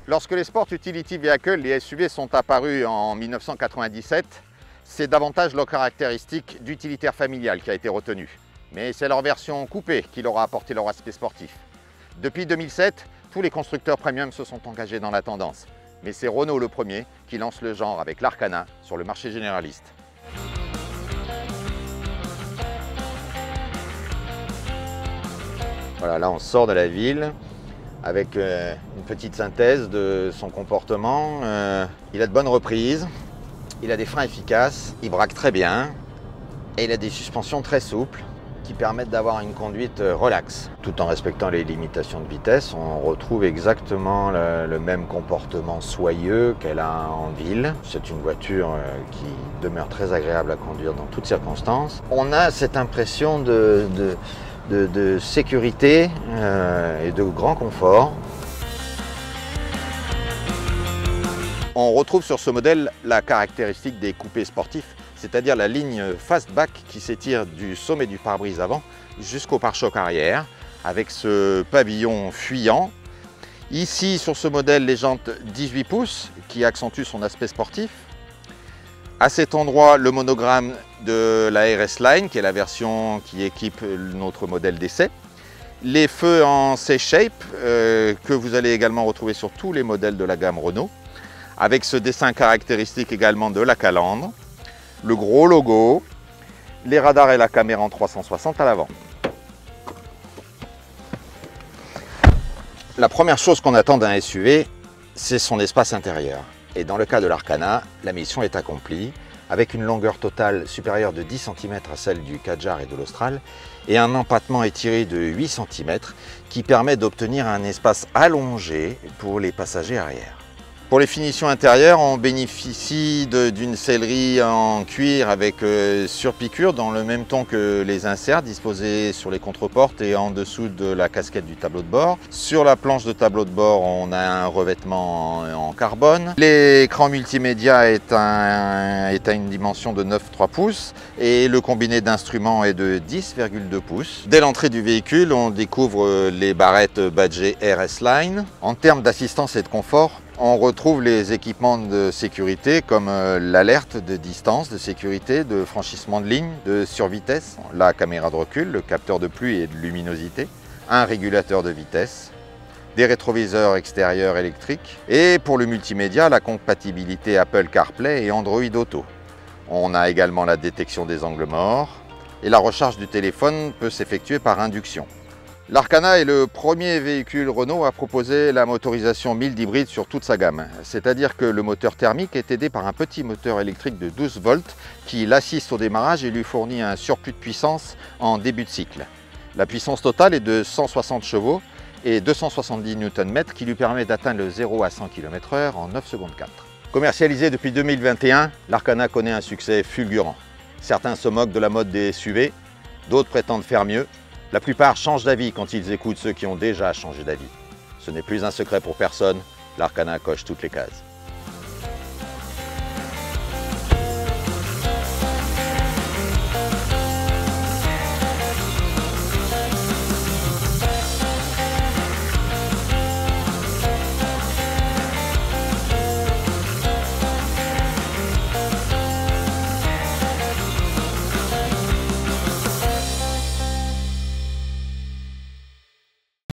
Lorsque les Sport Utility Vehicles, les SUV, sont apparus en 1997, c'est davantage leur caractéristique d'utilitaire familial qui a été retenu. Mais c'est leur version coupée qui leur a apporté leur aspect sportif. Depuis 2007, tous les constructeurs premium se sont engagés dans la tendance. Mais c'est Renault le premier qui lance le genre avec l'Arcana sur le marché généraliste. Voilà, là on sort de la ville avec une petite synthèse de son comportement. Il a de bonnes reprises, il a des freins efficaces, il braque très bien et il a des suspensions très souples qui permettent d'avoir une conduite relaxe. Tout en respectant les limitations de vitesse, on retrouve exactement le même comportement soyeux qu'elle a en ville. C'est une voiture qui demeure très agréable à conduire dans toutes circonstances. On a cette impression de sécurité et de grand confort. On retrouve sur ce modèle la caractéristique des coupés sportifs, c'est-à-dire la ligne fastback qui s'étire du sommet du pare-brise avant jusqu'au pare-choc arrière, avec ce pavillon fuyant. Ici, sur ce modèle, les jantes 18 pouces qui accentuent son aspect sportif. À cet endroit, le monogramme de la RS Line, qui est la version qui équipe notre modèle d'essai. Les feux en C-shape, que vous allez également retrouver sur tous les modèles de la gamme Renault, avec ce dessin caractéristique également de la calandre, le gros logo, les radars et la caméra en 360 à l'avant. La première chose qu'on attend d'un SUV, c'est son espace intérieur. Et dans le cas de l'Arcana, la mission est accomplie avec une longueur totale supérieure de 10 cm à celle du Kadjar et de l'Austral et un empattement étiré de 8 cm qui permet d'obtenir un espace allongé pour les passagers arrière. Pour les finitions intérieures, on bénéficie d'une sellerie en cuir avec surpiqûre dans le même ton que les inserts disposés sur les contreportes et en dessous de la casquette du tableau de bord. Sur la planche de tableau de bord, on a un revêtement en carbone. L'écran multimédia est à une dimension de 9,3 pouces et le combiné d'instruments est de 10,2 pouces. Dès l'entrée du véhicule, on découvre les barrettes badgées RS Line. En termes d'assistance et de confort, on retrouve les équipements de sécurité comme l'alerte de distance, de sécurité, de franchissement de ligne, de survitesse, la caméra de recul, le capteur de pluie et de luminosité, un régulateur de vitesse, des rétroviseurs extérieurs électriques et pour le multimédia, la compatibilité Apple CarPlay et Android Auto. On a également la détection des angles morts et la recharge du téléphone peut s'effectuer par induction. L'Arcana est le premier véhicule Renault à proposer la motorisation mild hybride sur toute sa gamme. C'est-à-dire que le moteur thermique est aidé par un petit moteur électrique de 12 volts qui l'assiste au démarrage et lui fournit un surplus de puissance en début de cycle. La puissance totale est de 160 chevaux et 270 Nm qui lui permet d'atteindre le 0 à 100 km/h en 9 secondes 4. Commercialisé depuis 2021, l'Arcana connaît un succès fulgurant. Certains se moquent de la mode des SUV, d'autres prétendent faire mieux. La plupart changent d'avis quand ils écoutent ceux qui ont déjà changé d'avis. Ce n'est plus un secret pour personne, l'Arcana coche toutes les cases.